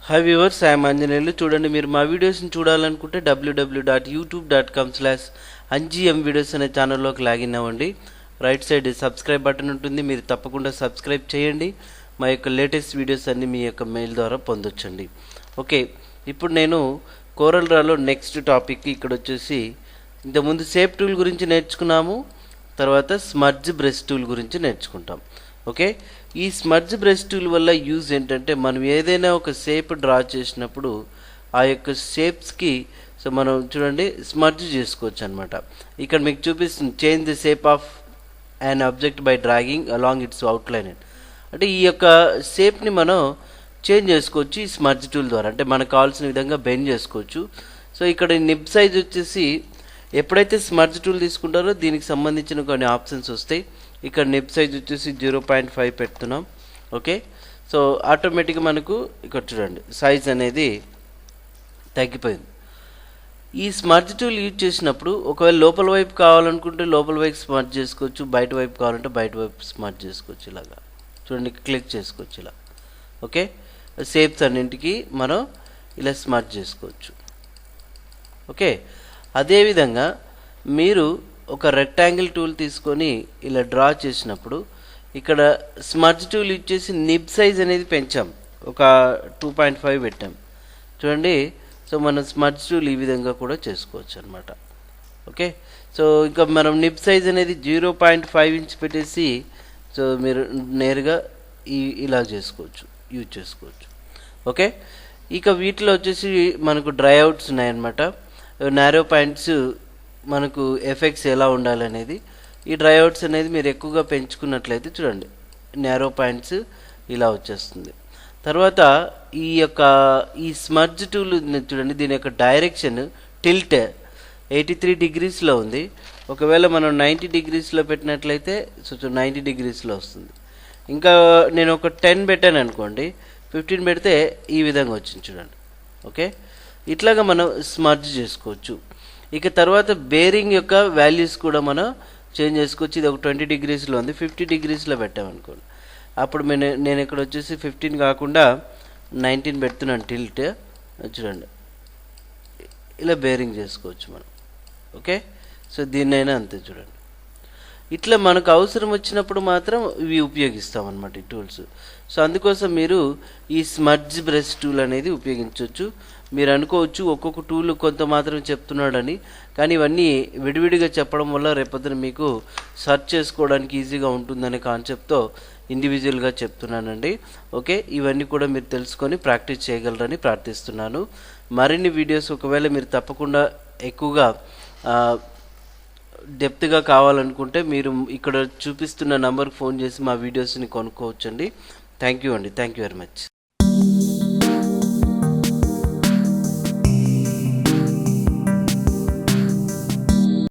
Hi viewers, I'm Anjaneyulu. చూడండి, మీరు మా వీడియోస్ని చూడాలనుకుంటే www.youtube.com/angm videos అనే ఛానల్లోకి లాగిన్ అవ్వండి. రైట్ సైడ్ సబ్స్క్రైబ్ బటన్ ఉంటుంది, మీరు తప్పకుండా సబ్స్క్రైబ్ చేయండి. మా యొక్క లేటెస్ట్ వీడియోస్ అన్నీ మీ యొక్క మెయిల్ ద్వారా పొందొచ్చండి. ఓకే, ఇప్పుడు నేను కోరల్ డ్రాలో నెక్స్ట్ టాపిక్ ఇక్కడ వచ్చేసి, ఇంతకుముందు షేప్ టూల్ గురించి నేర్చుకున్నాము, తర్వాత స్మర్జ్ బ్రష్ టూల్ గురించి నేర్చుకుంటాం. ఓకే, ఈ స్మర్జ్ బ్రష్ టూల్ వల్ల యూజ్ ఏంటంటే, మనం ఏదైనా ఒక షేప్ డ్రా చేసినప్పుడు ఆ యొక్క షేప్స్కి మనం చూడండి స్మర్జ్ చేసుకోవచ్చు అనమాట. ఇక్కడ మీకు చూపిస్తుంది change the shape of an object by dragging along it's outline. అంటే ఈ యొక్క షేప్ని మనం చేంజ్ చేసుకోవచ్చు ఈ స్మర్జ్ టూల్ ద్వారా. అంటే మనకు కావాల్సిన విధంగా బెండ్ చేసుకోవచ్చు. సో ఇక్కడ నిబ్ సైజ్ వచ్చేసి, ఎప్పుడైతే స్మర్జ్ టూల్ తీసుకుంటారో దీనికి సంబంధించిన కొన్ని ఆప్షన్స్ వస్తాయి. ఇక్కడ నిబ్ సైజ్ వచ్చేసి 0.5 పెడుతున్నాం. ఓకే, సో ఆటోమేటిక్గా మనకు ఇక్కడ చూడండి సైజ్ అనేది తగ్గిపోయింది. ఈ స్మర్జ్ టూల్ యూజ్ చేసినప్పుడు ఒకవేళ లోపల వైపు కావాలనుకుంటే లోపల వైపు స్మర్జ్ చేసుకోవచ్చు, బయట వైపు కావాలంటే బయట వైపు స్మర్జ్ చేసుకోవచ్చు. ఇలాగా చూడండి, క్లిక్ చేసుకోవచ్చు ఇలా. ఓకే, షేప్స్ అన్నింటికి మనం ఇలా స్మర్జ్ చేసుకోవచ్చు. ఓకే, అదేవిధంగా మీరు ఒక రెక్టాంగిల్ టూల్ తీసుకొని ఇలా డ్రా చేసినప్పుడు ఇక్కడ స్మర్జ్ టూల్ యూజ్ చేసి నిబ్ సైజ్ అనేది పెంచాం, ఒక 2.5 పెట్టాం. చూడండి, సో మనం స్మర్జ్ టూల్ ఈ విధంగా కూడా చేసుకోవచ్చు అనమాట. ఓకే, సో ఇంకా మనం నిబ్ సైజ్ అనేది 0.5 ఇంచ్ పెట్టేసి సో మీరు నేరుగా ఇలా చేసుకోవచ్చు, యూజ్ చేసుకోవచ్చు. ఓకే, ఇక వీటిలో వచ్చేసి మనకు డ్రై అవుట్స్ ఉన్నాయన్నమాట. నారో పాయింట్స్ మనకు ఎఫెక్ట్స్ ఎలా ఉండాలనేది, ఈ డ్రై అవుట్స్ అనేది మీరు ఎక్కువగా పెంచుకున్నట్లయితే చూడండి నారో పాయింట్స్ ఇలా వచ్చేస్తుంది. తర్వాత ఈ స్మర్జ్ టూల్ చూడండి, దీని యొక్క డైరెక్షన్ టిల్ట్ 83 degreesలో ఉంది. ఒకవేళ మనం 90 degreesలో పెట్టినట్లయితే సో 90 degreesలో వస్తుంది. ఇంకా నేను ఒక 10 పెట్టాను అనుకోండి, 15 పెడితే ఈ విధంగా వచ్చింది చూడండి. ఓకే, ఇట్లాగా మనం స్మర్జ్ చేసుకోవచ్చు. ఇక తర్వాత బేరింగ్ యొక్క వాల్యూస్ కూడా మనం చేంజ్ చేసుకోవచ్చు. ఇది ఒక 20 degreesలో ఉంది, 50 degreesలో పెట్టామనుకోండి, అప్పుడు నేను ఇక్కడ వచ్చేసి 15 కాకుండా 19 పెడుతున్నాను టిల్ట్. చూడండి, ఇలా బేరింగ్ చేసుకోవచ్చు మనం. ఓకే, సో దీన్నైనా అంతే చూడండి. ఇట్లా మనకు అవసరం వచ్చినప్పుడు మాత్రం ఇవి ఉపయోగిస్తాం అన్నమాట ఈ టూల్స్. సో అందుకోసం మీరు ఈ స్మర్జ్ బ్రష్ టూల్ అనేది ఉపయోగించవచ్చు. మీరు అనుకోవచ్చు ఒక్కొక్క టూల్ కొంత మాత్రం చెప్తున్నాడని, కానీ ఇవన్నీ విడివిడిగా చెప్పడం వల్ల రేపొద్దున మీకు సెర్చ్ చేసుకోవడానికి ఈజీగా ఉంటుందనే కాన్సెప్ట్తో ఇండివిజువల్గా చెప్తున్నానండి. ఓకే, ఇవన్నీ కూడా మీరు తెలుసుకొని ప్రాక్టీస్ చేయగలరని ప్రార్థిస్తున్నాను. మరిన్ని వీడియోస్ ఒకవేళ మీరు తప్పకుండా ఎక్కువగా డెప్త్గా కావాలనుకుంటే మీరు ఇక్కడ చూపిస్తున్న నంబర్కి ఫోన్ చేసి మా వీడియోస్ని కొనుక్కోవచ్చండి. థ్యాంక్ యూ అండి, థ్యాంక్ యూ వెరీ మచ్.